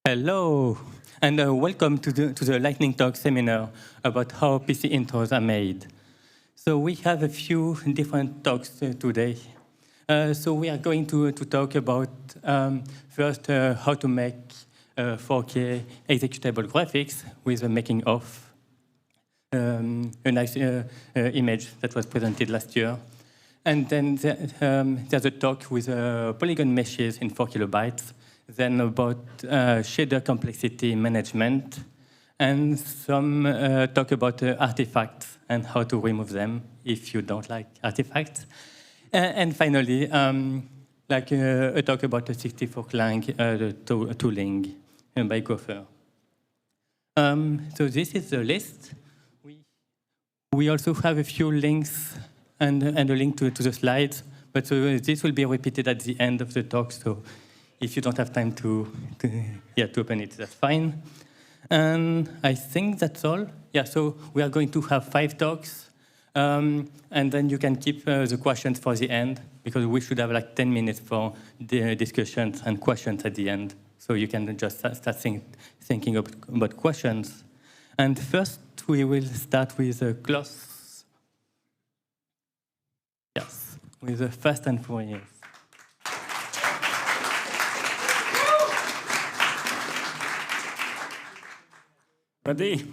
Hello, and welcome to the Lightning Talk seminar about how PC intros are made. So we have a few different talks today. So we are going to talk about first how to make 4K executable graphics with the making of a nice image that was presented last year. And then there's a talk with Polygon meshes in 4 kilobytes. Then about shader complexity management, and some talk about artifacts and how to remove them if you don't like artifacts. And finally, a talk about the 64-clang tooling by Gopher. So this is the list. We also have a few links and a link to the slides, but this will be repeated at the end of the talk. So if you don't have time to open it, that's fine. And I think that's all. Yeah, so we are going to have 5 talks. And then you can keep the questions for the end, because we should have like 10 minutes for the discussions and questions at the end. So you can just start thinking about questions. And first, we will start with klos. Yes, with the Fast and Furious. Ready?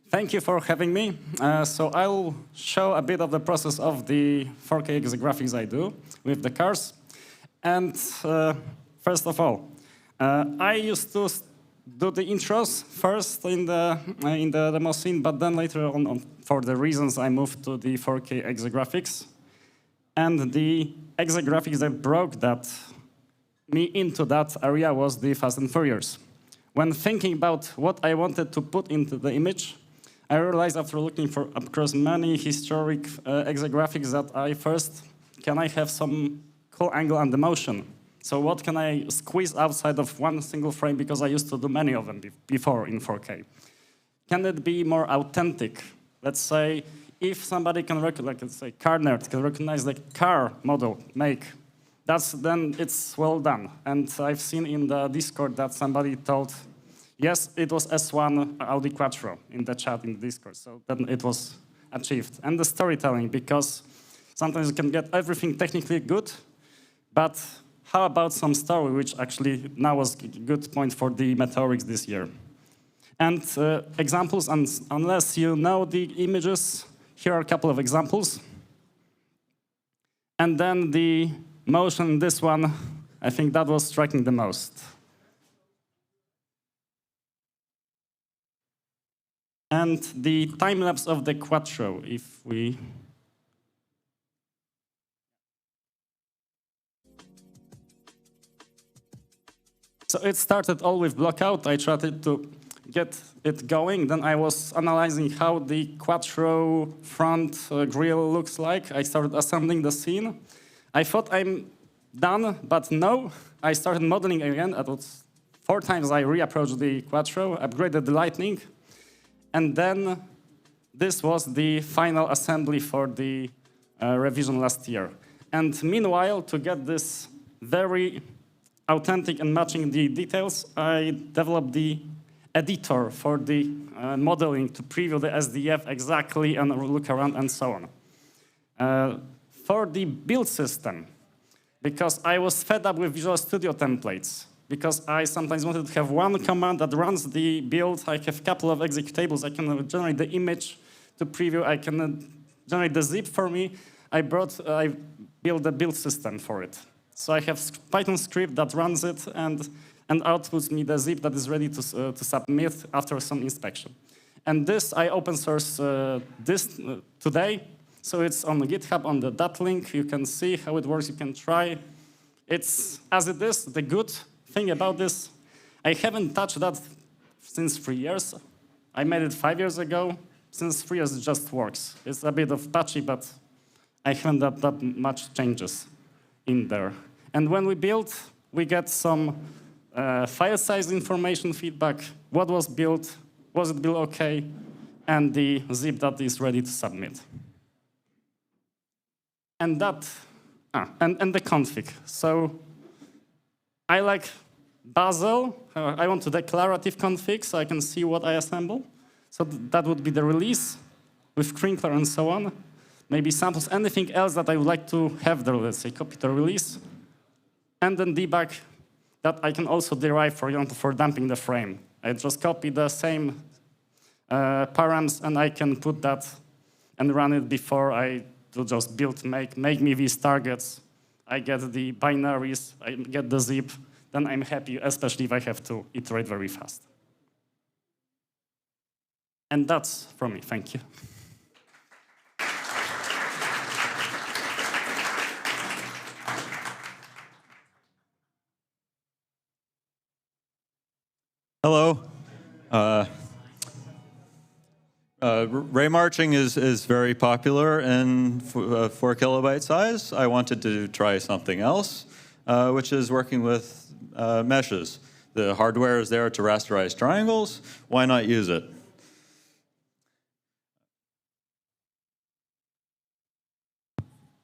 Thank you for having me. So I'll show a bit of the process of the 4K graphics I do with the cars. And first of all, I used to do the intros first in the demo scene, but then later on, for the reasons, I moved to the 4K graphics. And the graphics that broke me into that area was the Fast and Furious. When thinking about what I wanted to put into the image, I realized after looking across many historic graphics that can I have some cool angle and the motion? So what can I squeeze outside of one single frame, because I used to do many of them before in 4K? Can it be more authentic? Let's say if somebody can recognize, let's say car nerd can recognize the car model, make, then it's well done. And I've seen in the Discord that somebody told, yes, it was S1 Audi Quattro in the chat in the Discord. So then it was achieved. And the storytelling, because sometimes you can get everything technically good, but how about some story, which actually now was a good point for the Meteorics this year. And examples, unless you know the images, here are a couple of examples. And then the motion, this one, I think that was striking the most. And the time-lapse of the Quattro, if we... So it started all with blockout. I tried to get it going. Then I was analyzing how the Quattro front grille looks like. I started assembling the scene. I thought I'm done, but no. I started modeling again. It was 4 times I reapproached the Quattro, upgraded the lighting, and then this was the final assembly for the revision last year. And meanwhile, to get this very authentic and matching the details, I developed the editor for the modeling to preview the SDF exactly and look around and so on. For the build system, because I was fed up with Visual Studio templates, because I sometimes wanted to have one command that runs the build. I have a couple of executables. I can generate the image to preview. I can generate the zip for me. I built a build system for it. So I have Python script that runs it and outputs me the zip that is ready to submit after some inspection. And this, I open source this today. So it's on GitHub on that link. You can see how it works. You can try. It's as it is. The good thing about this, I haven't touched that since 3 years. I made it 5 years ago. Since 3 years, it just works. It's a bit of patchy, but I haven't done that much changes in there. And when we build, we get some file size information feedback, what was built, was it built okay, and the zip that is ready to submit. And that, and the config. So I like Bazel. I want a declarative config so I can see what I assemble. So that would be the release with Crinkler and so on. Maybe samples, anything else that I would like to have there, let's say copy to release. And then debug that I can also derive, for example, for dumping the frame. I just copy the same params and I can put that and run it before I do just build, make me these targets. I get the binaries, I get the zip, then I'm happy, especially if I have to iterate very fast. And that's from me, thank you. Hello. Ray marching is very popular in 4 kilobyte size. I wanted to try something else, which is working with meshes. The hardware is there to rasterize triangles. Why not use it?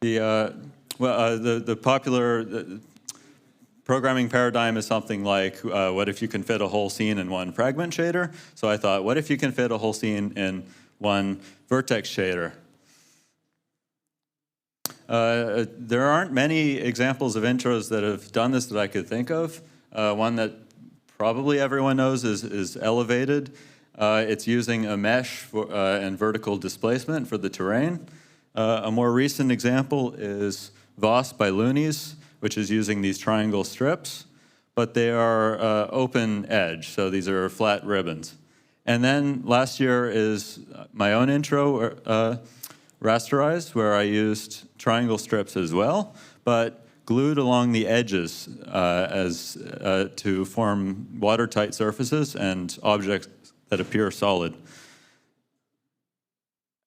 The popular programming paradigm is something like, what if you can fit a whole scene in one fragment shader? So I thought, what if you can fit a whole scene in one vertex shader? There aren't many examples of intros that have done this that I could think of. One that probably everyone knows is Elevated. It's using a mesh for, and vertical displacement for the terrain. A more recent example is Voss by Loonies, which is using these triangle strips, but they are open edge, so these are flat ribbons. And then last year is my own intro, Rasterize, where I used triangle strips as well, but glued along the edges to form watertight surfaces and objects that appear solid.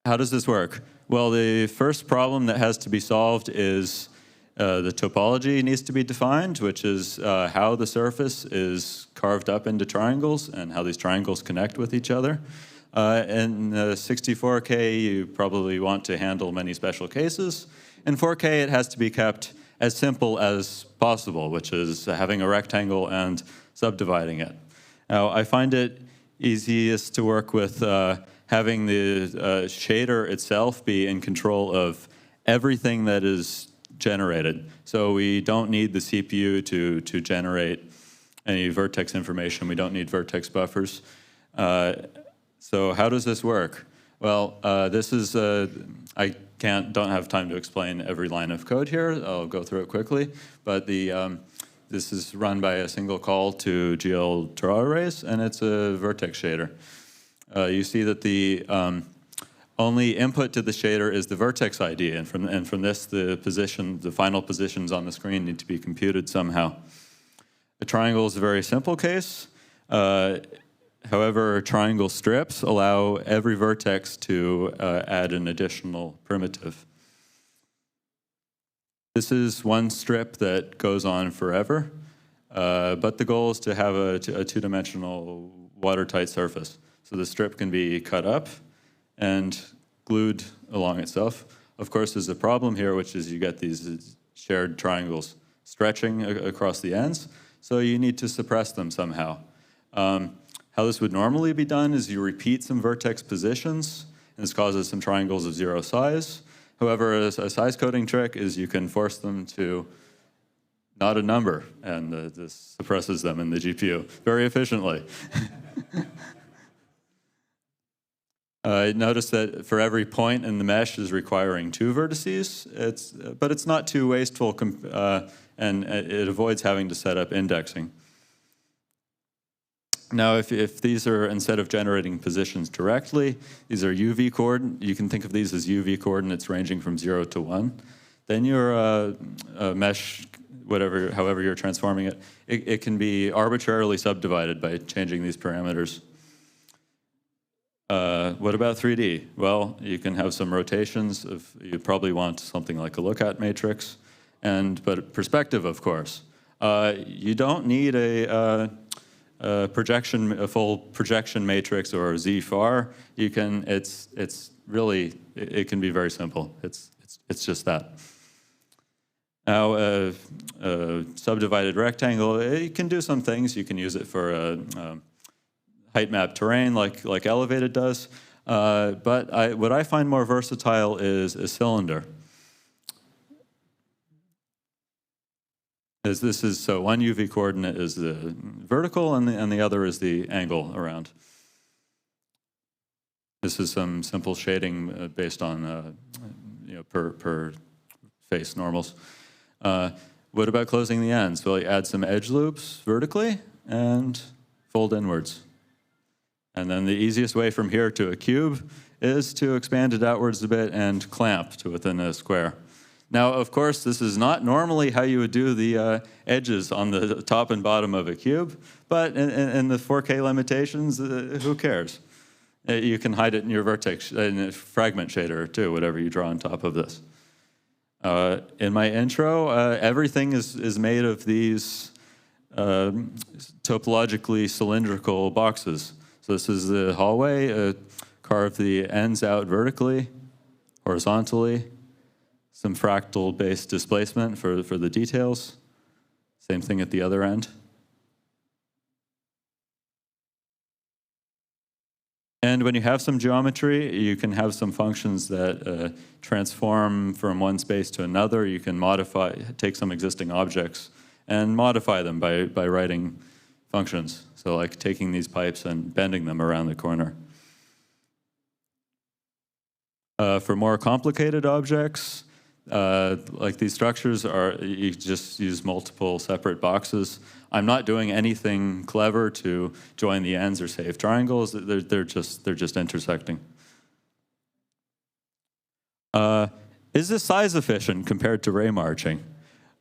How does this work? Well, the first problem that has to be solved is the topology needs to be defined, which is how the surface is carved up into triangles and how these triangles connect with each other. In 64K, you probably want to handle many special cases. In 4K, it has to be kept as simple as possible, which is having a rectangle and subdividing it. Now, I find it easiest to work with having the shader itself be in control of everything that is generated. So we don't need the CPU to generate any vertex information. We don't need vertex buffers. So how does this work? Well, this is, I don't have time to explain every line of code here. I'll go through it quickly. But this is run by a single call to GL draw arrays, and it's a vertex shader. You see that the only input to the shader is the vertex ID, and from this, the final positions on the screen need to be computed somehow. A triangle is a very simple case. However, triangle strips allow every vertex to add an additional primitive. This is one strip that goes on forever, but the goal is to have a two-dimensional watertight surface. So the strip can be cut up and glued along itself. Of course, there's a problem here, which is you get these shared triangles stretching across the ends, so you need to suppress them somehow. How this would normally be done is you repeat some vertex positions, and this causes some triangles of 0 size. However, a size coding trick is you can force them to not a number, and this suppresses them in the GPU very efficiently. Notice that for every point in the mesh is requiring 2 vertices, but it's not too wasteful, and it avoids having to set up indexing. Now, if these are, instead of generating positions directly, these are UV coordinates, you can think of these as UV coordinates ranging from 0 to 1, then your mesh, however you're transforming it, it can be arbitrarily subdivided by changing these parameters. What about 3D? Well, you can have some rotations. You probably want something like a lookout matrix, but perspective, of course. You don't need a full projection matrix or ZFAR. You can. It's really. It can be very simple. It's just that. Now, a subdivided rectangle, it can do some things. You can use it for height map terrain like Elevated does. But what I find more versatile is a cylinder. So one UV coordinate is the vertical and the other is the angle around. This is some simple shading based on per face normals. What about closing the ends? Well, you add some edge loops vertically and fold inwards. And then the easiest way from here to a cube is to expand it outwards a bit and clamp to within a square. Now, of course, this is not normally how you would do the edges on the top and bottom of a cube, but in the 4K limitations, who cares? You can hide it in your vertex, in a fragment shader too, whatever you draw on top of this. In my intro, everything is made of these topologically cylindrical boxes. So this is the hallway, carve the ends out vertically, horizontally, some fractal-based displacement for the details. Same thing at the other end. And when you have some geometry, you can have some functions that transform from one space to another. You can take some existing objects and modify them by writing functions. So like taking these pipes and bending them around the corner. For more complicated objects, like these structures, you just use multiple separate boxes. I'm not doing anything clever to join the ends or save triangles. They're just intersecting. Is this size efficient compared to ray marching?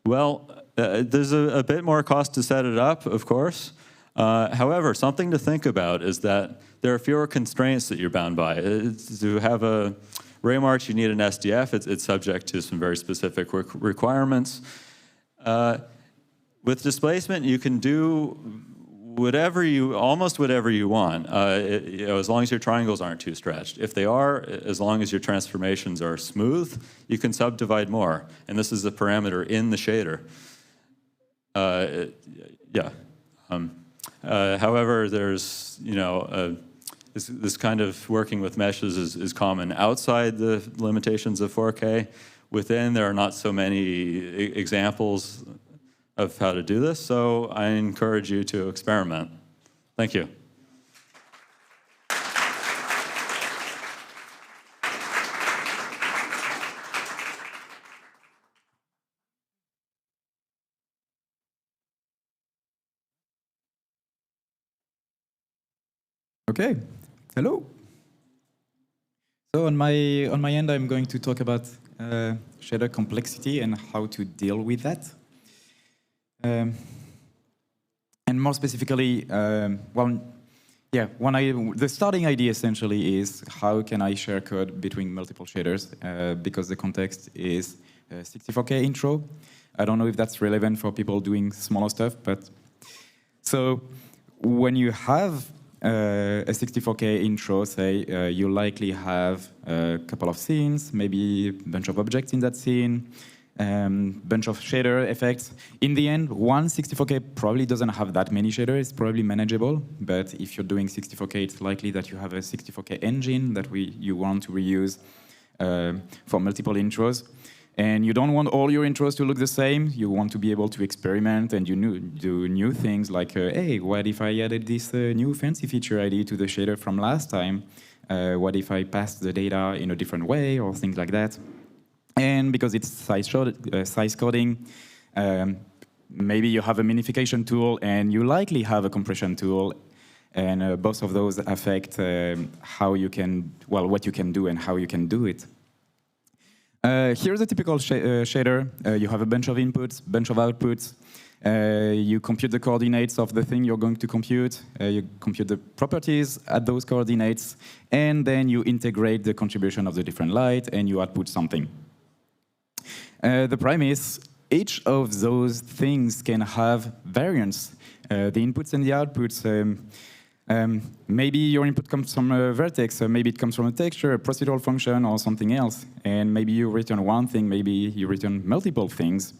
Well, there's a bit more cost to set it up, of course. However, something to think about is that there are fewer constraints that you're bound by. To have a ray march, you need an SDF. It's subject to some very specific requirements. With displacement, you can do almost whatever you want, as long as your triangles aren't too stretched. If they are, as long as your transformations are smooth, you can subdivide more. And this is a parameter in the shader. However, there's, this kind of working with meshes is common outside the limitations of 4K. Within, there are not so many examples of how to do this, so I encourage you to experiment. Thank you. Okay, hello. So on my end, I'm going to talk about shader complexity and how to deal with that. And more specifically, the starting idea essentially is how can I share code between multiple shaders because the context is 64K intro. I don't know if that's relevant for people doing smaller stuff, but so when you have a 64K intro, say, you likely have a couple of scenes, maybe a bunch of objects in that scene, bunch of shader effects. In the end, one 64K probably doesn't have that many shaders. It's probably manageable. But if you're doing 64K, it's likely that you have a 64K engine that you want to reuse for multiple intros. And you don't want all your intros to look the same. You want to be able to experiment and do new things like, hey, what if I added this new fancy feature ID to the shader from last time? What if I passed the data in a different way or things like that? And because it's size coding, maybe you have a minification tool and you likely have a compression tool. And both of those affect what you can do and how you can do it. Here's a typical shader. You have a bunch of inputs, bunch of outputs. You compute the coordinates of the thing you're going to compute. You compute the properties at those coordinates. And then you integrate the contribution of the different light, and you output something. The premise each of those things can have variance. The inputs and the outputs. Maybe your input comes from a vertex, maybe it comes from a texture, a procedural function, or something else. And maybe you return one thing, maybe you return multiple things.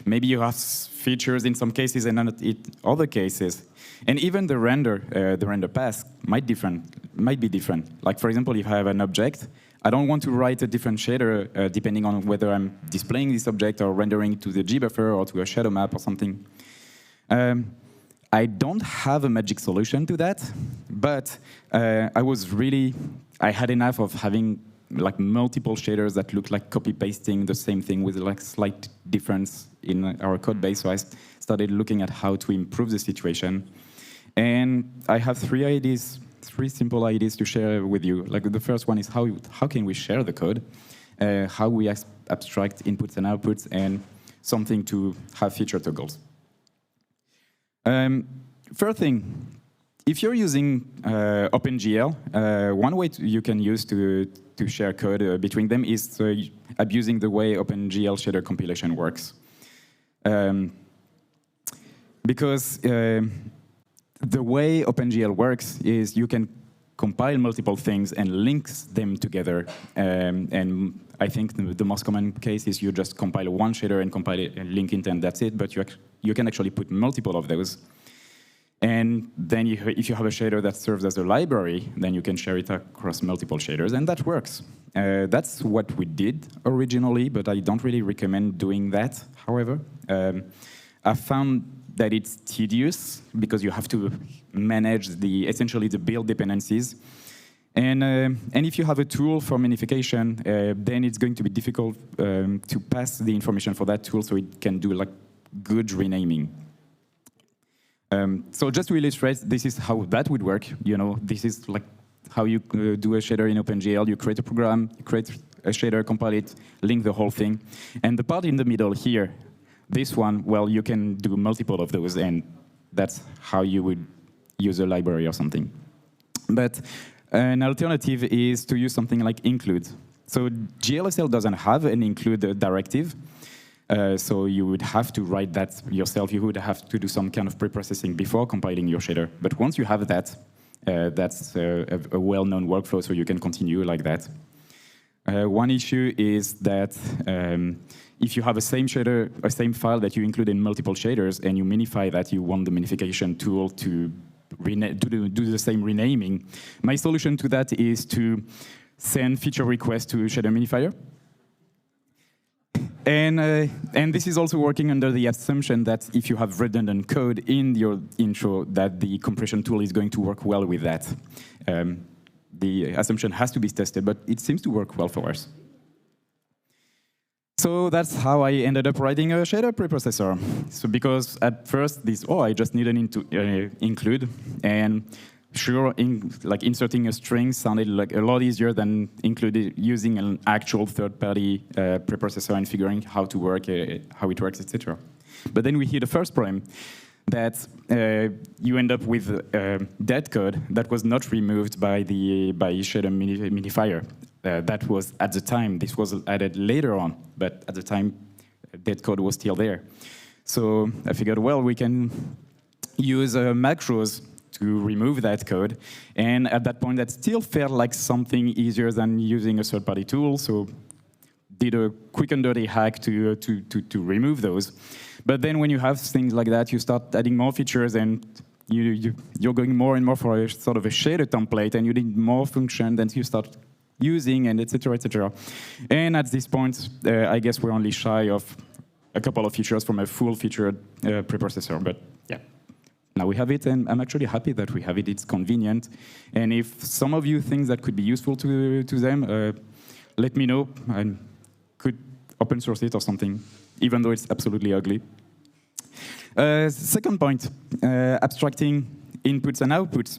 Maybe you have features in some cases and not in other cases. And even the render path might be different. Like, for example, if I have an object, I don't want to write a different shader depending on whether I'm displaying this object or rendering it to the gbuffer or to a shadow map or something. I don't have a magic solution to that, but I had enough of having like multiple shaders that look like copy-pasting the same thing with like slight difference in our code base. So I started looking at how to improve the situation. And I have three simple ideas to share with you. Like the first one is how can we share the code, how we abstract inputs and outputs, and something to have feature toggles. First thing, if you're using OpenGL, one way you can use to share code between them is abusing the way OpenGL shader compilation works. Because the way OpenGL works is you can compile multiple things and links them together. And I think the most common case is you just compile one shader and compile it and link it, and that's it. But you can actually put multiple of those. And then if you have a shader that serves as a library, then you can share it across multiple shaders, and that works. That's what we did originally, but I don't really recommend doing that, however. I found that it's tedious because you have to manage essentially the build dependencies. And if you have a tool for minification, then it's going to be difficult to pass the information for that tool so it can do like good renaming. So just to illustrate, this is how that would work. You know, this is like how you do a shader in OpenGL. You create a program, you create a shader, compile it, link the whole thing. And the part in the middle here, this one, well, you can do multiple of those, and that's how you would use a library or something. But an alternative is to use something like include. So GLSL doesn't have an include directive. So you would have to write that yourself. You would have to do some kind of pre-processing before compiling your shader. But once you have that, that's a well-known workflow, so you can continue like that. One issue is that if you have a same shader, a same file that you include in multiple shaders, and you minify that, you want the minification tool to do the same renaming. My solution to that is to send feature requests to shader minifier. And this is also working under the assumption that if you have redundant code in your intro, that the compression tool is going to work well with that. The assumption has to be tested, but it seems to work well for us. So that's how I ended up writing a shader preprocessor. So because at first I just needed to include, and sure, inserting a string sounded like a lot easier than using an actual third-party preprocessor and figuring how it works, etc. But then we hit the first problem, that you end up with dead code that was not removed by shader minifier. That was at the time. This was added later on, but at the time, dead code was still there. So I figured, well, we can use macros to remove that code. And at that point, that still felt like something easier than using a third-party tool. So did a quick and dirty hack to remove those. But then when you have things like that, you start adding more features, and you're going more and more for a sort of a shader template, and you need more function than you start using, and et cetera, et cetera. And at this point, I guess we're only shy of a couple of features from a full-featured preprocessor. But yeah, now we have it, and I'm actually happy that we have it. It's convenient. And if some of you think that could be useful to them, let me know. I could open source it or something, even though it's absolutely ugly. Second point, abstracting inputs and outputs,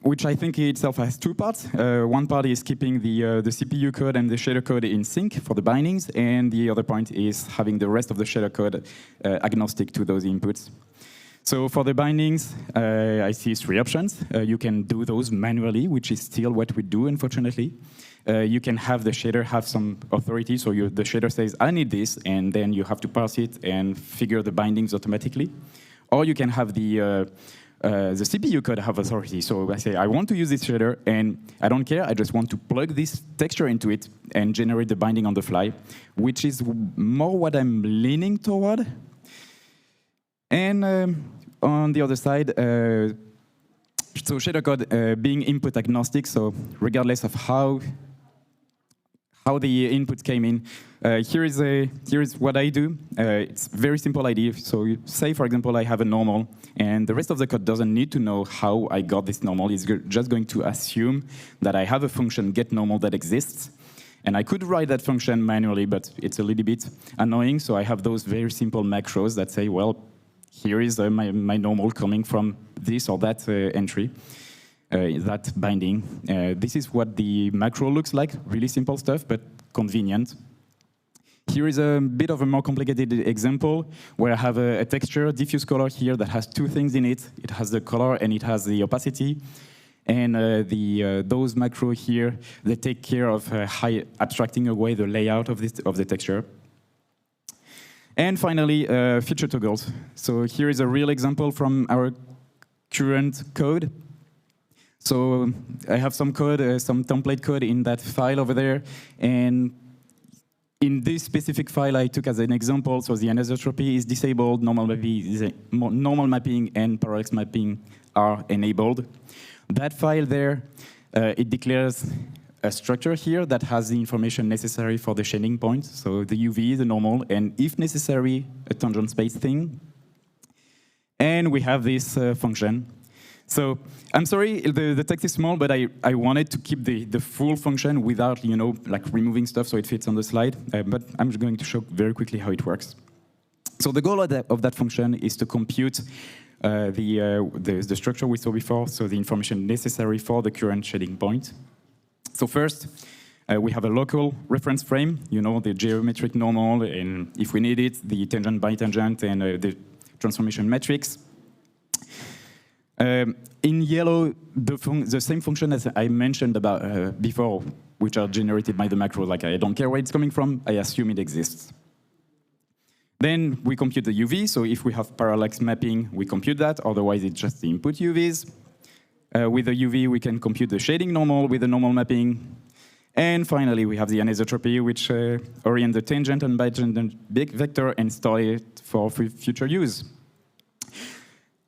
which I think itself has two parts. One part is keeping the CPU code and the shader code in sync for the bindings, and the other point is having the rest of the shader code agnostic to those inputs. So for the bindings, I see 3 options. You can do those manually, which is still what we do, unfortunately. You can have the shader have some authority, so the shader says, I need this, and then you have to parse it and figure the bindings automatically. Or you can have the CPU code have authority. So I say, I want to use this shader, and I don't care, I just want to plug this texture into it and generate the binding on the fly, which is more what I'm leaning toward. And on the other side, so shader code being input agnostic, so regardless of how the input came in, here is what I do. It's a very simple idea. So say, for example, I have a normal, and the rest of the code doesn't need to know how I got this normal. It's just going to assume that I have a function getNormal that exists. And I could write that function manually, but it's a little bit annoying. So I have those very simple macros that say, well, here is my normal coming from this or that entry. That binding. This is what the macro looks like, really simple stuff, but convenient. Here is a bit of a more complicated example where I have a texture, diffuse color here that has 2 things in it. It has the color and it has the opacity. And those macro here, they take care of abstracting away the layout of the texture. And finally, feature toggles. So here is a real example from our current code. So I have some code, some template code in that file over there. And in this specific file I took as an example, so the anisotropy is disabled, normal mapping and parallax mapping are enabled. That file there, it declares a structure here that has the information necessary for the shading point. So the UV, the normal, and if necessary, a tangent space thing. And we have this function. So I'm sorry, the text is small, but I wanted to keep the full function without, like removing stuff so it fits on the slide. But I'm just going to show very quickly how it works. So the goal of that function is to compute the structure we saw before, so the information necessary for the current shading point. So first, we have a local reference frame, the geometric normal, and if we need it, the tangent by tangent and the transformation matrix. In yellow, the same function as I mentioned about before, which are generated by the macro. Like I don't care where it's coming from, I assume it exists. Then we compute the UV, so if we have parallax mapping, we compute that, otherwise it's just the input UVs. With the UV, we can compute the shading normal with the normal mapping. And finally, we have the anisotropy, which orient the tangent and bitangent vector and store it for future use.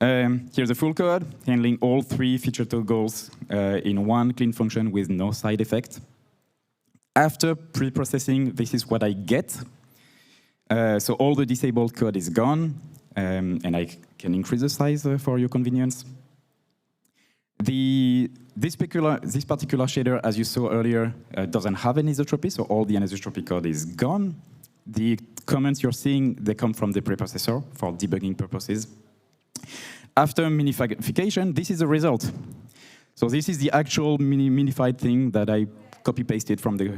Here's the full code, handling all 3 feature toggles in one clean function with no side effect. After pre-processing, this is what I get. So all the disabled code is gone, and I can increase the size for your convenience. This particular shader, as you saw earlier, doesn't have anisotropy, so all the anisotropy code is gone. The comments you're seeing, they come from the preprocessor for debugging purposes. After minification, this is the result. So this is the actual minified thing that I copy-pasted from the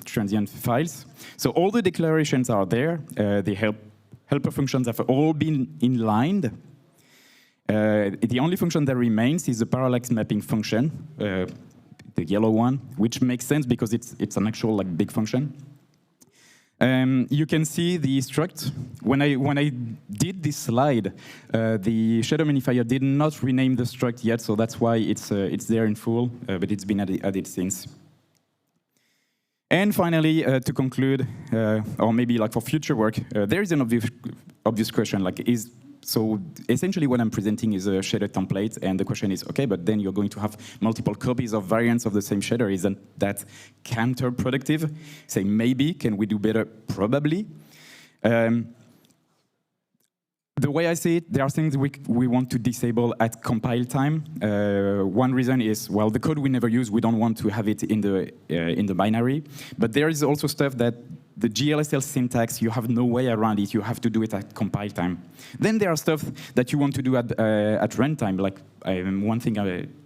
transient files. So all the declarations are there. The helper functions have all been inlined. The only function that remains is the parallax mapping function, the yellow one, which makes sense because it's an actual big function. You can see the struct. When I did this slide, the shader minifier did not rename the struct yet, so that's why it's there in full, but it's been added since. And finally, to conclude, or maybe for future work, there is an obvious question, so essentially what I'm presenting is a shader template, and the question is, okay, but then you're going to have multiple copies of variants of the same shader. Isn't that counterproductive? Say, maybe, can we do better? Probably. The way I see it, there are things we want to disable at compile time. One reason is, well, the code we never use, we don't want to have it in the binary. But there is also stuff that the GLSL syntax, you have no way around it. You have to do it at compile time. Then there are stuff that you want to do at runtime. Like one thing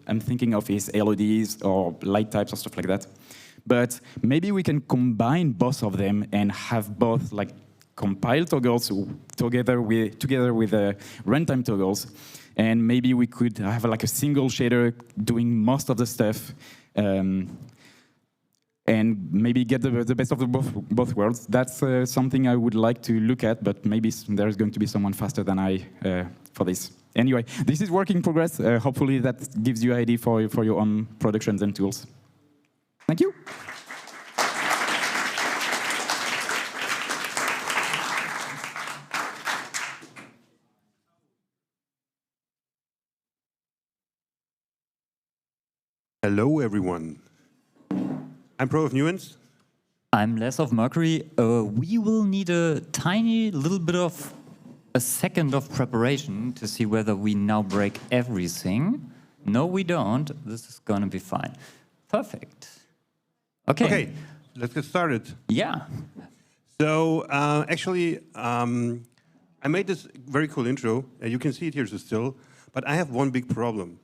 I'm thinking of is LODs or light types or stuff like that. But maybe we can combine both of them and have both compile toggles together with runtime toggles, and maybe we could have like a single shader doing most of the stuff, and maybe get the best of both worlds. That's something I would like to look at, but maybe there's going to be someone faster than I for this. Anyway, this is work in progress. Hopefully that gives you an idea for your own productions and tools. Thank you. Hello, everyone. I'm Pro of Nuance. I'm less of Mercury. We will need a tiny little bit of a second of preparation to see whether we now break everything. No, we don't. This is going to be fine. Perfect. Okay, let's get started. Yeah. So actually, I made this very cool intro. You can see it here still, but I have one big problem.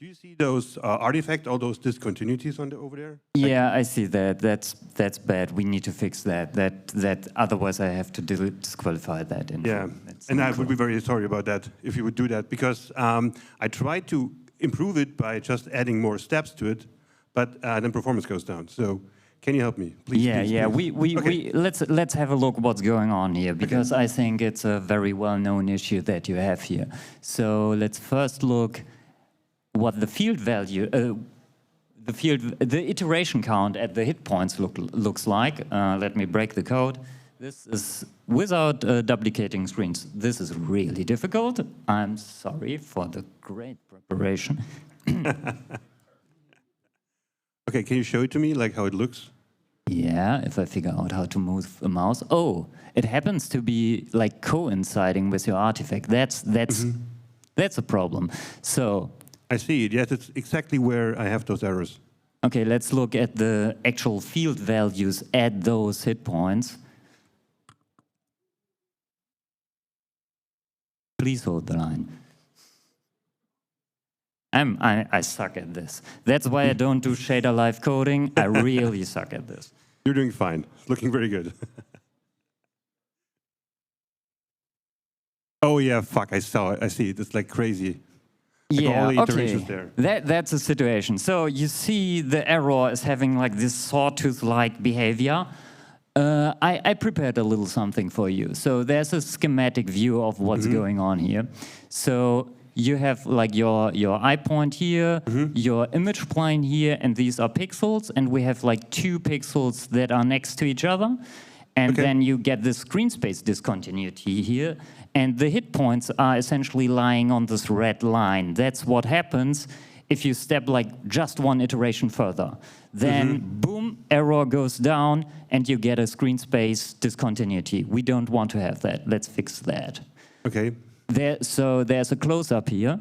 Do you see those artifacts, all those discontinuities over there? Yeah, I see that. That's bad. We need to fix that. That otherwise I have to disqualify that. Yeah, and I would be very sorry about that if you would do that, because I tried to improve it by just adding more steps to it, but then performance goes down. So can you help me, please? Yeah, please. We let's have a look what's going on here, because I think it's a very well-known issue that you have here. So let's first look what the field value, the iteration count at the hit points looks like. Let me break the code. This is without duplicating screens. This is really difficult. I'm sorry for the great preparation. Okay, can you show it to me, like how it looks? Yeah, if I figure out how to move a mouse. Oh, it happens to be like coinciding with your artifact. That's a problem. So I see it. Yes, it's exactly where I have those errors. okay, let's look at the actual field values at those hit points. Please hold the line. I suck at this. That's why I don't do shader live coding. I really suck at this. You're doing fine. It's looking very good. Oh yeah, fuck! I saw it. I see it. It's like crazy. Like Yeah, all the okay. iterations there. That's a situation. So you see the error is having like this sawtooth-like behavior. I prepared a little something for you. So there's a schematic view of what's going on here. So you have like your eye point here, your image plane here, and these are pixels. And we have like 2 pixels that are next to each other. And then you get the screen space discontinuity here. And the hit points are essentially lying on this red line. That's what happens if you step like just one iteration further. Then, boom, error goes down, and you get a screen space discontinuity. We don't want to have that. Let's fix that. Okay. So there's a close-up here.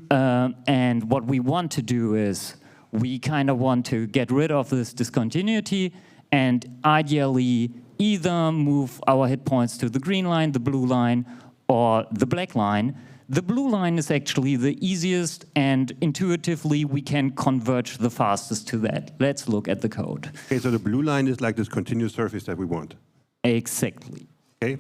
And what we want to do is we kind of want to get rid of this discontinuity and ideally either move our hit points to the green line, the blue line, or the black line. The blue line is actually the easiest, and intuitively we can converge the fastest to that. Let's look at the code. Okay, so the blue line is like this continuous surface that we want. Exactly. Okay.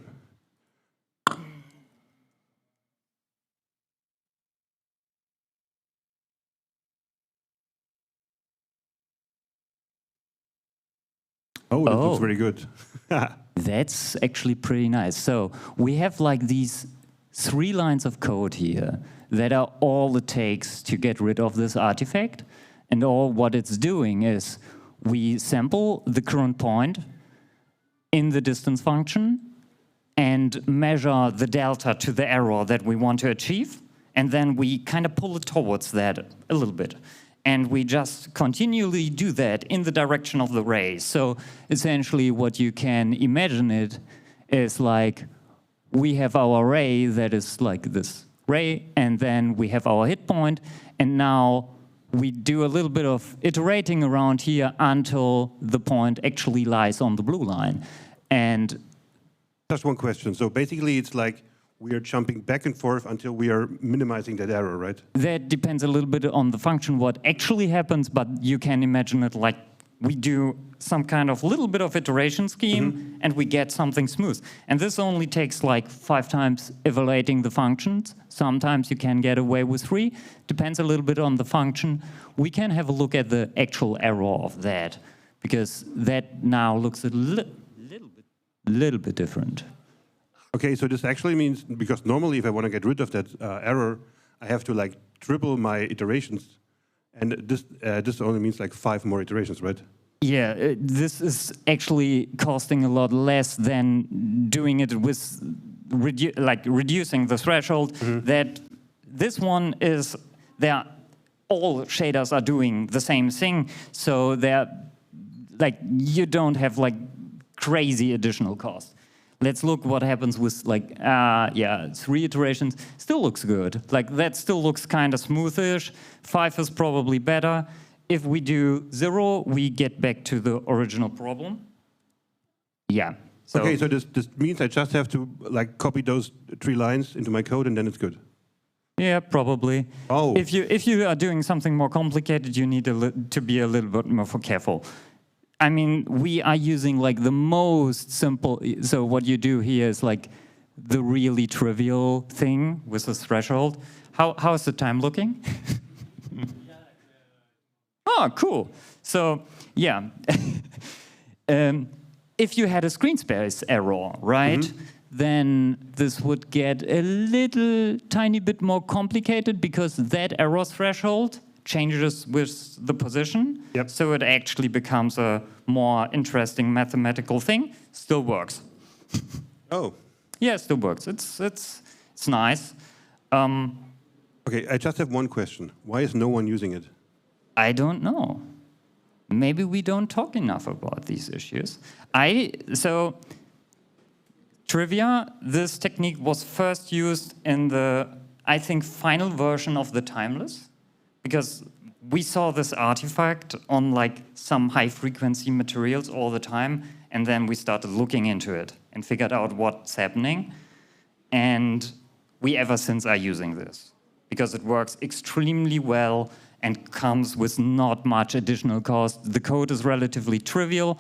Oh, that looks very good. That's actually pretty nice. So we have like these 3 lines of code here that are all it takes to get rid of this artifact. And all what it's doing is we sample the current point in the distance function and measure the delta to the error that we want to achieve. And then we kind of pull it towards that a little bit. And we just continually do that in the direction of the ray. So essentially what you can imagine it is like we have our ray that is like this ray, and then we have our hit point, and now we do a little bit of iterating around here until the point actually lies on the blue line. And just one question. So basically it's like we are jumping back and forth until we are minimizing that error, right? that depends a little bit on the function, what actually happens, but you can imagine it like we do some kind of little bit of iteration scheme, and we get something smooth. And this only takes like 5 times evaluating the functions. Sometimes you can get away with 3. Depends a little bit on the function. We can have a look at the actual error of that, because that now looks a little bit different. Okay, so this actually means, because normally if I want to get rid of that error, I have to like triple my iterations. And this only means like 5 more iterations, right? Yeah, this is actually costing a lot less than doing it with reducing the threshold. That this one is all shaders are doing the same thing, so you don't have like crazy additional cost. Let's look what happens with 3 iterations. Still looks good. Like that still looks kind of smoothish. 5 is probably better. If we do 0, we get back to the original problem. Yeah. So okay, so this means I just have to like copy those 3 lines into my code and then it's good. Yeah, probably. Oh. If you are doing something more complicated, you need to be a little bit more careful. I mean, we are using like the most simple. So what you do here is like the really trivial thing with the threshold. How's the time looking? Oh, cool. So yeah, if you had a screen space error, right? Then this would get a little tiny bit more complicated because that error threshold changes with the position. Yep. So it actually becomes a more interesting mathematical thing. Still works. Oh. Yeah, it still works. It's nice. Okay, I just have one question. Why is no one using it? I don't know. Maybe we don't talk enough about these issues. So trivia, this technique was first used in the, I think, final version of the Timeless, because we saw this artifact on like some high-frequency materials all the time, and then we started looking into it and figured out what's happening. And we ever since are using this, because it works extremely well and comes with not much additional cost. The code is relatively trivial.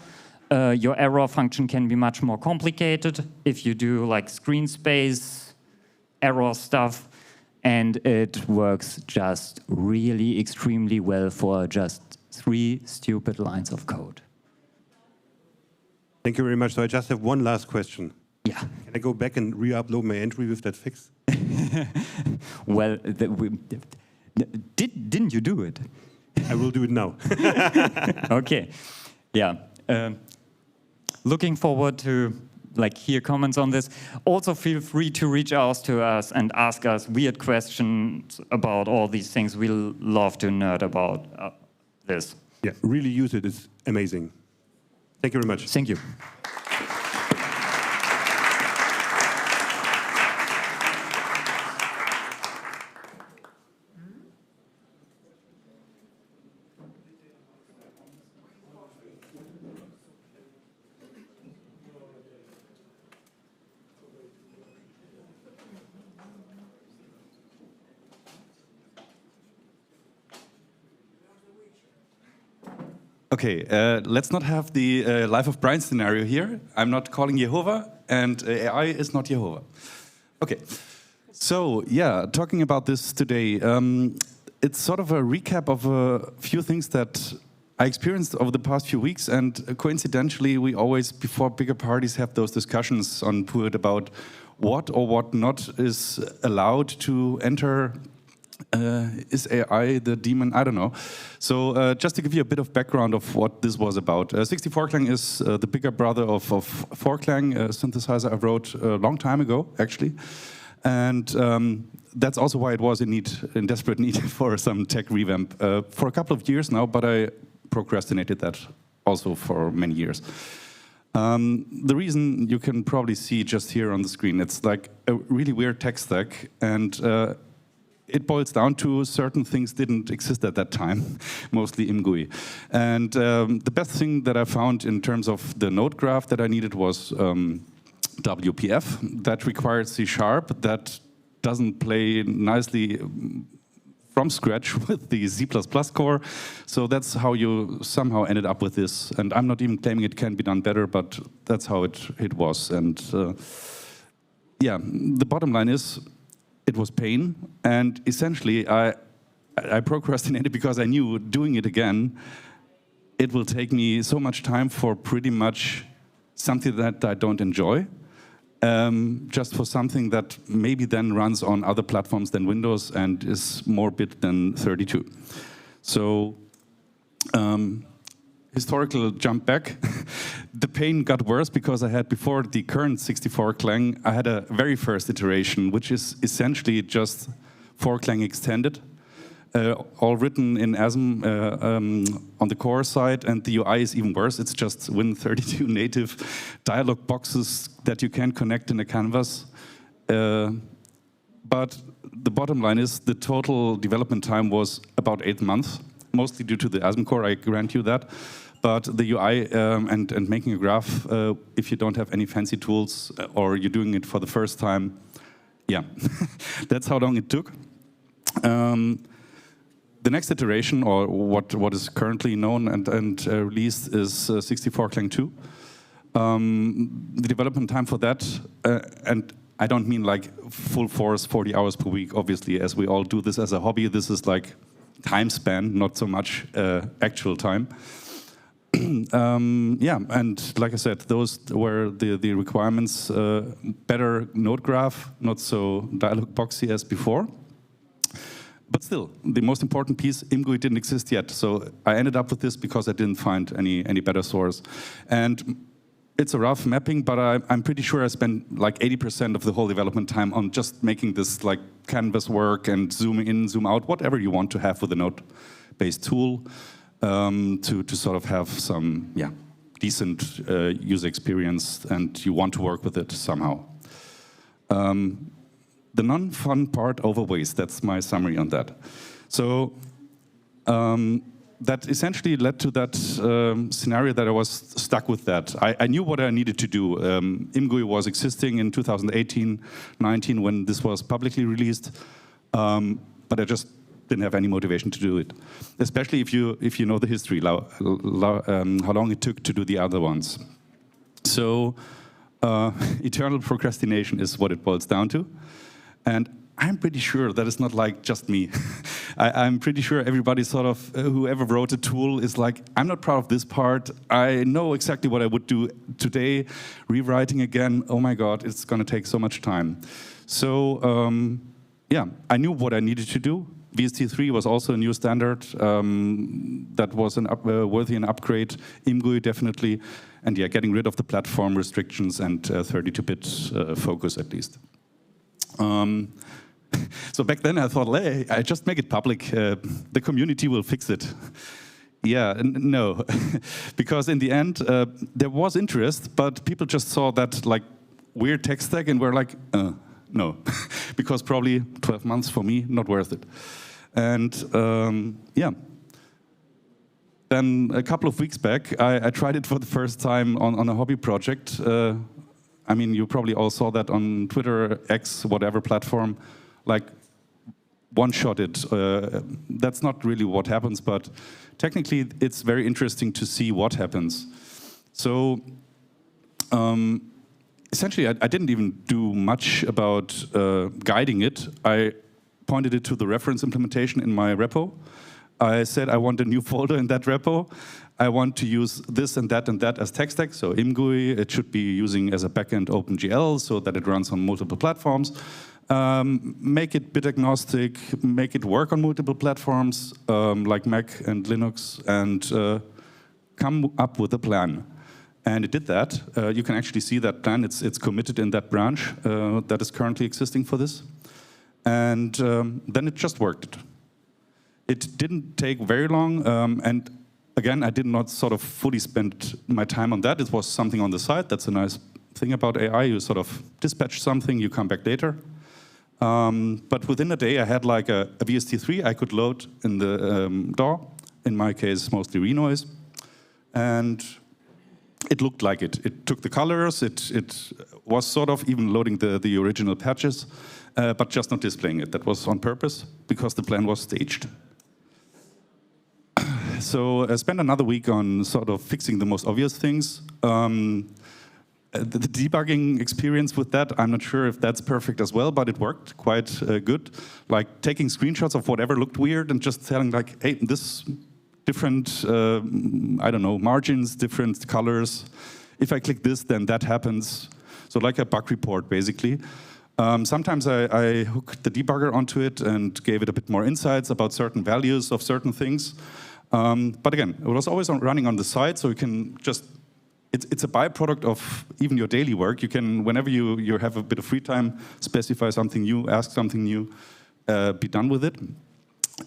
Your error function can be much more complicated if you do like screen space error stuff, and it works just really extremely well for just 3 stupid lines of code. Thank you very much. So I just have one last question. Yeah. Can I go back and re-upload my entry with that fix? Well, didn't you do it? I will do it now. Okay. Yeah. Looking forward to hear comments on this. Also feel free to reach out to us and ask us weird questions about all these things. We'll love to nerd about this. Yeah, really use it. It's amazing. Thank you very much. Thank you. Okay, let's not have the Life of Brian scenario here. I'm not calling Jehovah, and AI is not Jehovah. Okay, so yeah, talking about this today, it's sort of a recap of a few things that I experienced over the past few weeks, and coincidentally, we always, before bigger parties, have those discussions on PUID about what or what not is allowed to enter. Is AI the demon? I don't know. So just to give you a bit of background of what this was about. 64clang is the bigger brother of 4clang, a synthesizer I wrote a long time ago, actually. And that's also why it was in desperate need for some tech revamp for a couple of years now, but I procrastinated that also for many years. The reason you can probably see just here on the screen, it's like a really weird tech stack, and it boils down to certain things didn't exist at that time, mostly ImGUI. And the best thing that I found in terms of the node graph that I needed was WPF. That required C#. That doesn't play nicely from scratch with the C++ core. So that's how you somehow ended up with this. And I'm not even claiming it can be done better, but that's how it was. And yeah, the bottom line is, it was pain. And essentially, I procrastinated because I knew doing it again, it will take me so much time for pretty much something that I don't enjoy. Just for something that maybe then runs on other platforms than Windows and is more bit than 32. So, historical jump back. The pain got worse because I had, before the current 64 Clang, I had a very first iteration, which is essentially just 4 Clang extended. All written in ASM on the core side, and the UI is even worse. It's just Win32 native dialog boxes that you can connect in a canvas. But the bottom line is the total development time was about 8 months, mostly due to the ASM core, I grant you that. But the UI and making a graph, if you don't have any fancy tools or you're doing it for the first time, yeah, that's how long it took. The next iteration, or what is currently known and released, is 64 Clang 2. The development time for that, and I don't mean like full force 40 hours per week, obviously, as we all do this as a hobby. This is like time span, not so much actual time. Yeah, and like I said, those were the requirements. Better node graph, not so dialog boxy as before. But still, the most important piece, ImGUI didn't exist yet. So I ended up with this because I didn't find any better source. And it's a rough mapping, but I'm pretty sure I spent like 80% of the whole development time on just making this like canvas work and zooming in, zoom out, whatever you want to have with a node-based tool to sort of have some decent user experience, and you want to work with it somehow. The non-fun part overweighs. That's my summary on that. So that essentially led to that scenario that I was stuck with that. I knew what I needed to do. ImGUI was existing in 2018-19 when this was publicly released, but I just didn't have any motivation to do it. Especially if you know the history, how long it took to do the other ones. So eternal procrastination is what it boils down to. And I'm pretty sure that it's not like just me. I'm pretty sure everybody sort of, whoever wrote a tool is like, I'm not proud of this part. I know exactly what I would do today. Rewriting again, oh my God, it's going to take so much time. So yeah, I knew what I needed to do. VST3 was also a new standard that was worthy an upgrade. ImGUI definitely. And yeah, getting rid of the platform restrictions and 32-bit focus at least. So back then I thought, hey, I just make it public. The community will fix it. Yeah, no, because in the end there was interest, but people just saw that like weird tech stack and were like, no, because probably 12 months for me, not worth it. And yeah. Then a couple of weeks back, I tried it for the first time on a hobby project. I mean, you probably all saw that on Twitter, X, whatever platform, like one-shot it. That's not really what happens, but technically it's very interesting to see what happens. So essentially, I didn't even do much about guiding it. I pointed it to the reference implementation in my repo. I said I want a new folder in that repo. I want to use this and that as tech stack. So ImGUI, it should be using as a backend OpenGL so that it runs on multiple platforms. Make it bit agnostic, make it work on multiple platforms like Mac and Linux, and come up with a plan. And it did that. You can actually see that plan. It's committed in that branch that is currently existing for this. And then it just worked. It didn't take very long, and again, I did not sort of fully spend my time on that. It was something on the side. That's a nice thing about AI. You sort of dispatch something, you come back later. But within a day, I had like a VST3 I could load in the DAW. In my case, mostly renoise. And it looked like it. It took the colors, it was sort of even loading the original patches, but just not displaying it. That was on purpose, because the plan was staged. So I spent another week on sort of fixing the most obvious things. The debugging experience with that, I'm not sure if that's perfect as well, but it worked quite good. Like taking screenshots of whatever looked weird and just telling like, hey, this different, I don't know, margins, different colors. If I click this, then that happens. So like a bug report, basically. Sometimes I hooked the debugger onto it and gave it a bit more insights about certain values of certain things. But again, it was always running on the side, so you can just, it's a byproduct of even your daily work. You can, whenever you have a bit of free time, specify something new, ask something new, be done with it.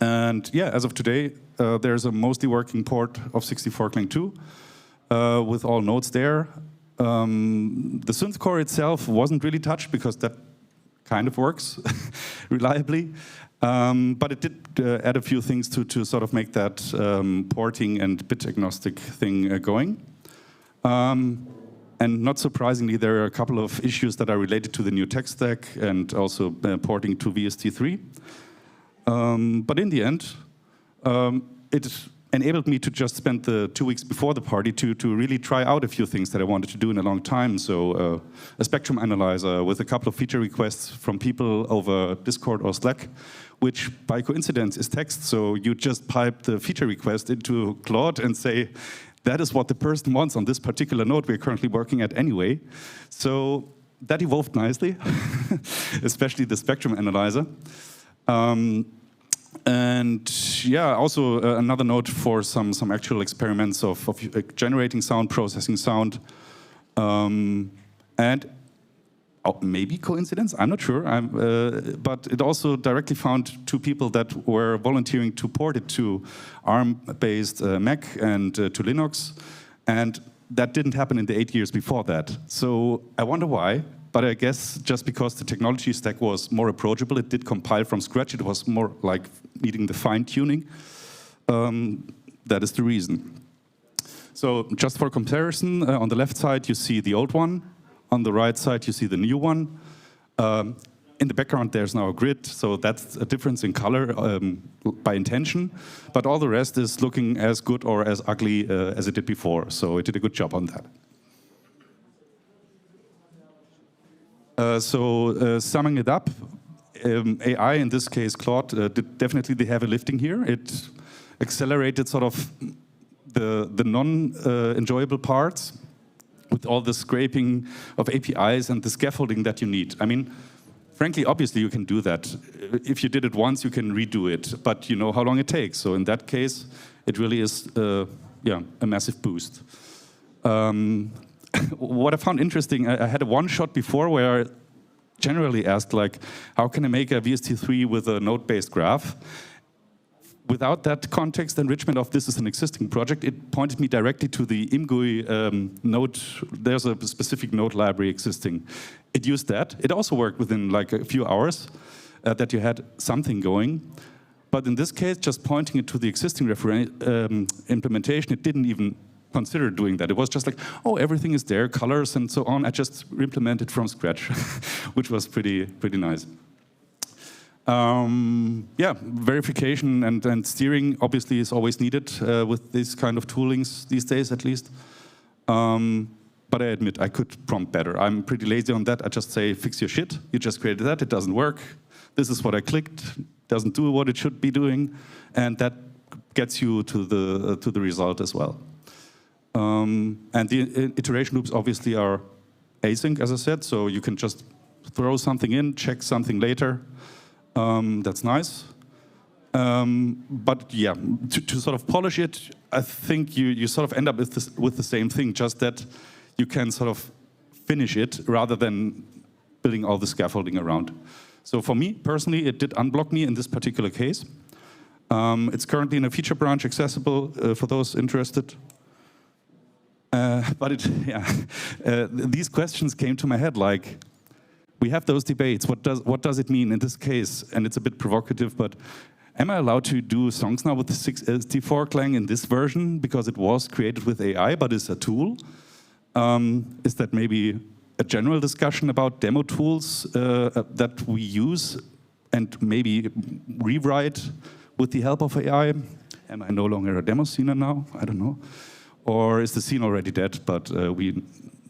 And yeah, as of today, there's a mostly working port of 64Clang 2 with all nodes there. The synth core itself wasn't really touched because that kind of works reliably. But it did add a few things to sort of make that porting and bit agnostic thing going. And not surprisingly, there are a couple of issues that are related to the new tech stack and also porting to VST3. But in the end, it enabled me to just spend the 2 weeks before the party to really try out a few things that I wanted to do in a long time. So a spectrum analyzer with a couple of feature requests from people over Discord or Slack, which by coincidence is text. So you just pipe the feature request into Claude and say, that is what the person wants on this particular node we're currently working at anyway. So that evolved nicely, especially the spectrum analyzer. And yeah, also another note for some actual experiments of generating sound, processing sound. And maybe coincidence, I'm not sure. But it also directly found 2 people that were volunteering to port it to ARM-based Mac and to Linux. And that didn't happen in the 8 years before that. So I wonder why. But I guess just because the technology stack was more approachable, it did compile from scratch. It was more like needing the fine-tuning. That is the reason. So just for comparison, on the left side, you see the old one. On the right side, you see the new one. In the background, there's now a grid, so that's a difference in color by intention. But all the rest is looking as good or as ugly as it did before. So it did a good job on that. Summing it up, AI, in this case Claude, did definitely the heavy lifting here. It accelerated sort of the non-enjoyable parts with all the scraping of APIs and the scaffolding that you need. I mean, frankly, obviously you can do that. If you did it once, you can redo it, but you know how long it takes. So in that case, it really is a massive boost. What I found interesting, I had a one-shot before where I generally asked, like, how can I make a VST3 with a node-based graph? Without that context enrichment of this is an existing project, it pointed me directly to the ImGUI node. There's a specific node library existing. It used that. It also worked within like a few hours that you had something going. But in this case, just pointing it to the existing implementation, it didn't even consider doing that. It was just like, oh, everything is there, colors and so on. I just implemented from scratch, which was pretty nice. Yeah, verification and steering obviously is always needed with this kind of toolings these days, at least. But I admit I could prompt better. I'm pretty lazy on that. I just say, fix your shit. You just created that. It doesn't work. This is what I clicked. Doesn't do what it should be doing, and that gets you to the result as well. And the iteration loops obviously are async, as I said. So you can just throw something in, check something later. That's nice. But yeah, to sort of polish it, I think you sort of end up with the same thing, just that you can sort of finish it rather than building all the scaffolding around. So for me, personally, it did unblock me in this particular case. It's currently in a feature branch accessible for those interested. But these questions came to my head, like, we have those debates. What does it mean in this case? And it's a bit provocative, but am I allowed to do songs now with the 64Clang in this version because it was created with AI, but is a tool? is that maybe a general discussion about demo tools that we use and maybe rewrite with the help of AI. Am I no longer a demo scener now? I don't know. Or is the scene already dead? But we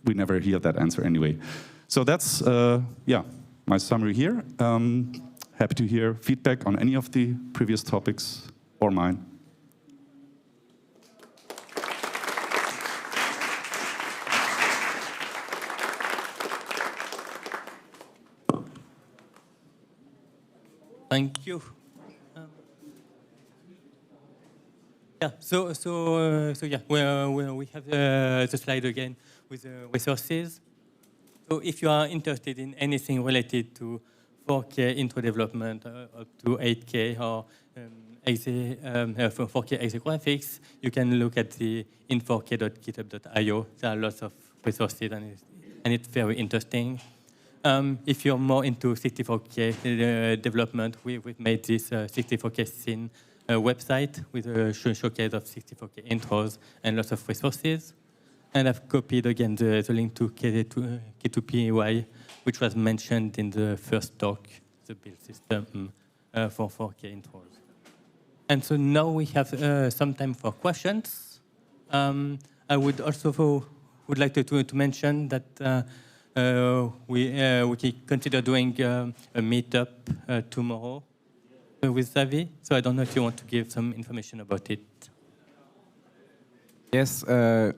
never hear that answer anyway. So that's yeah, my summary here. Happy to hear feedback on any of the previous topics or mine. Thank you. Yeah. So yeah. We have the slide again with the resources. So if you are interested in anything related to 4K intro development up to 8K or 4K exe graphics, you can look at the in4k.github.io. There are lots of resources, and it's very interesting. If you're more into 64K development, we've made this 64K scene website with a showcase of 64K intros and lots of resources. And I've copied again the link to K2PY, which was mentioned in the first talk, the build system for 4K intros. And so now we have some time for questions. I would also like to mention that we can consider doing a meetup tomorrow with Zavie. So I don't know if you want to give some information about it. Yes,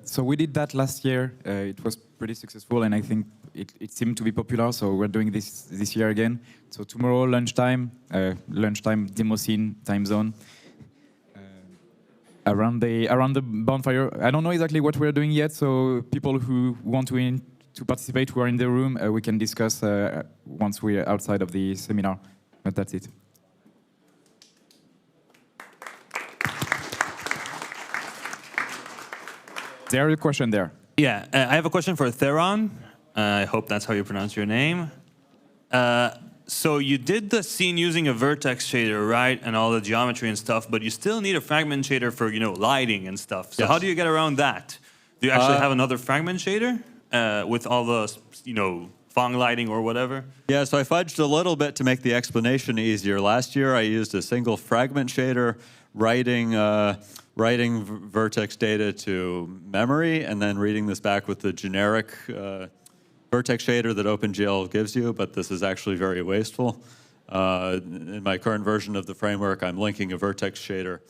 so we did that last year. It was pretty successful, and I think it seemed to be popular, so we're doing this year again. So tomorrow, lunchtime demo scene time zone, around the bonfire. I don't know exactly what we're doing yet, so people who want to participate, who are in the room, we can discuss once we're outside of the seminar, but that's it. There is a question there. Yeah, I have a question for Theron. I hope that's how you pronounce your name. So you did the scene using a vertex shader, right, and all the geometry and stuff, but you still need a fragment shader for, lighting and stuff. So Yes. how do you get around that? Do you actually have another fragment shader with all the, Phong lighting or whatever? Yeah, so I fudged a little bit to make the explanation easier. Last year, I used a single fragment shader, writing vertex data to memory, and then reading this back with the generic vertex shader that OpenGL gives you, but this is actually very wasteful. In my current version of the framework, I'm linking a vertex shader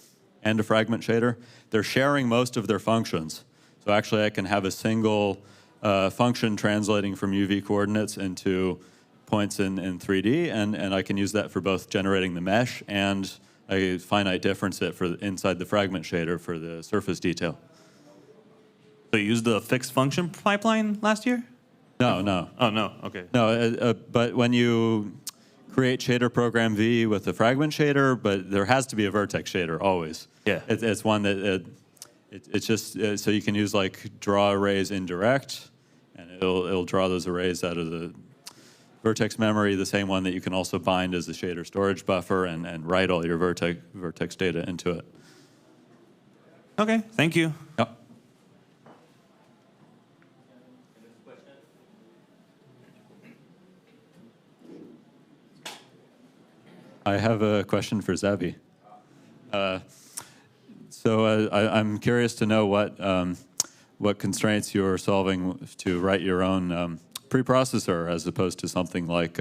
and a fragment shader. They're sharing most of their functions. So actually, I can have a single function translating from UV coordinates into points in 3D, and I can use that for both generating the mesh and a finite difference for inside the fragment shader for the surface detail. So you used the fixed function pipeline last year? No. Oh, no, okay. No, but when you create shader program V with a fragment shader, but there has to be a vertex shader always. Yeah. It's one that, it's just, so you can use like draw arrays indirect, and it'll draw those arrays out of the vertex memory, the same one that you can also bind as a shader storage buffer and write all your vertex data into it. Okay, thank you. Yep. I have a question for Zavie. I'm curious to know what constraints you're solving to write your own preprocessor as opposed to something like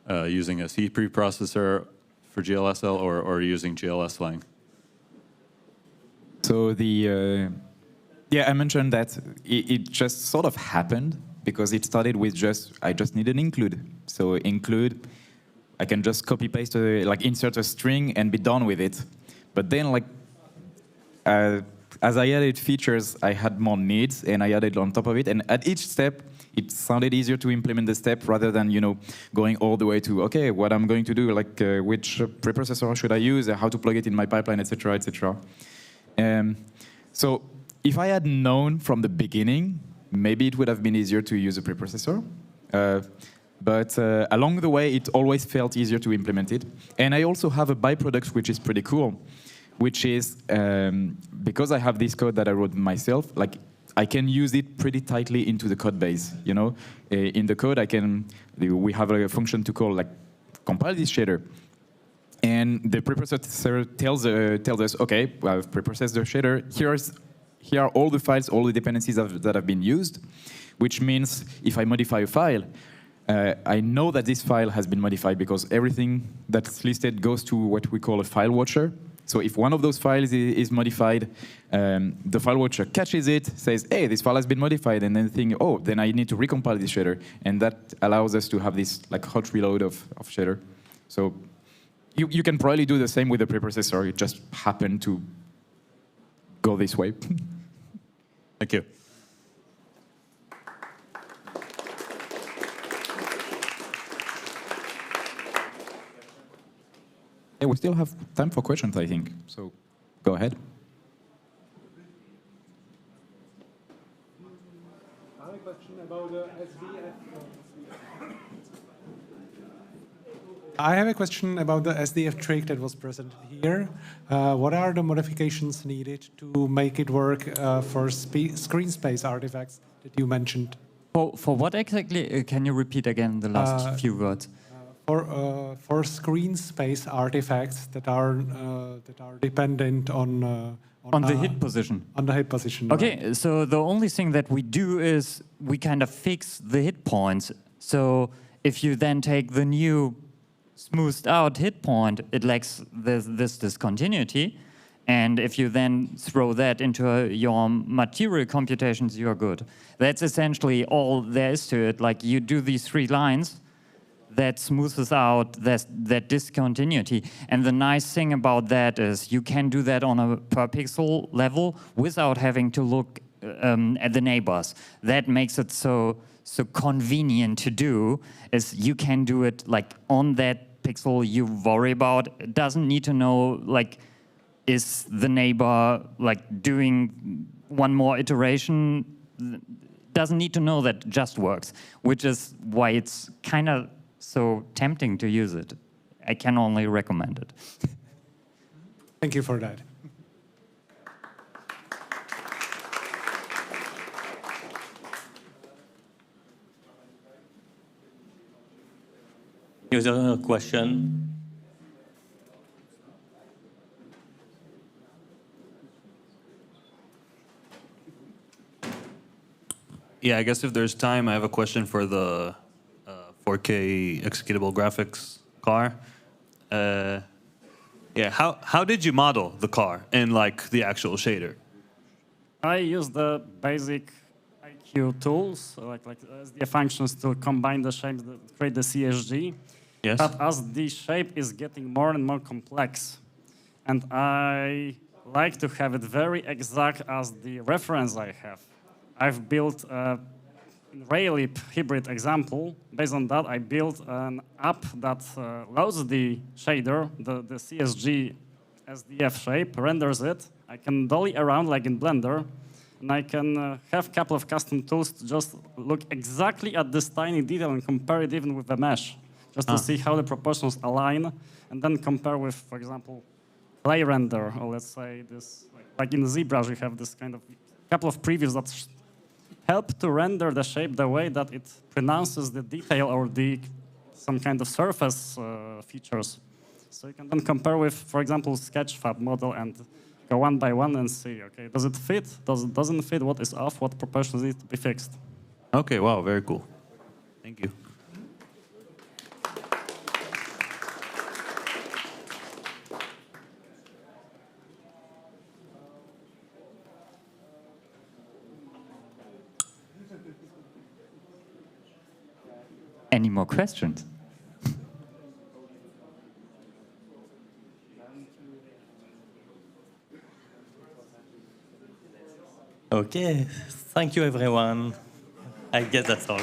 using a C preprocessor for GLSL or using GLS-lang. So I mentioned that it just sort of happened because it started with I just need an include. So include, I can just copy paste, insert a string and be done with it. But then as I added features, I had more needs and I added on top of it. And at each step, it sounded easier to implement the step rather than going all the way to okay, what I'm going to do, which preprocessor should I use, how to plug it in my pipeline, etc., etc. So if I had known from the beginning, maybe it would have been easier to use a preprocessor. But along the way, it always felt easier to implement it. And I also have a byproduct which is pretty cool, which is because I have this code that I wrote myself, I can use it pretty tightly into the code base. You know, in the code, we have a function to call like compile this shader, and the preprocessor tells us, okay, I've preprocessed the shader. Here are all the files, all the dependencies that have been used, which means if I modify a file, I know that this file has been modified because everything that's listed goes to what we call a file watcher. So if one of those files is modified, the file watcher catches it, says, hey, this file has been modified, and then think, oh, then I need to recompile this shader. And that allows us to have this like hot reload of shader. So you can probably do the same with the preprocessor. It just happened to go this way. Thank you. Yeah, we still have time for questions, I think. So go ahead. I have a question about the SDF. I have a question about the SDF trick that was presented here. What are the modifications needed to make it work for screen space artifacts that you mentioned? For what exactly? Can you repeat again the last few words? For screen space artifacts that are dependent on the hit position. On the hit position. Okay, right. so the only thing that we do is we kind of fix the hit points. So if you then take the new smoothed out hit point, it lacks this discontinuity. And if you then throw that into your material computations, you're good. That's essentially all there is to it. Like you do these 3 lines, that smoothes out that discontinuity. And the nice thing about that is you can do that on a per pixel level without having to look at the neighbors. That makes it so convenient to do, is you can do it like on that pixel you worry about. It doesn't need to know, like, is the neighbor like doing one more iteration? Doesn't need to know that, just works, which is why it's kind of so tempting to use it. I can only recommend it. Thank you for that. Is there a question? Yeah, I guess if there's time, I have a question for the 4K executable graphics car. Yeah, how did you model the car in like the actual shader? I use the basic IQ tools, so like SDF functions to combine the shapes that create the CSG. Yes. But as the shape is getting more and more complex, and I like to have it very exact as the reference I have. I've built a Raylib hybrid example. Based on that, I built an app that loads the shader, the CSG SDF shape, renders it. I can dolly around like in Blender, and I can have a couple of custom tools to just look exactly at this tiny detail and compare it even with the mesh, just to see how the proportions align, and then compare with, for example, clay render, or let's say this, like in ZBrush, we have this kind of couple of previews that help to render the shape the way that it pronounces the detail or some kind of surface features. So you can then compare with, for example, Sketchfab model and go one by one and see, okay, does it fit? Doesn't fit? What is off? What proportions need to be fixed? Okay, wow, very cool. Thank you. Any more questions? Okay, thank you everyone. I guess that's all.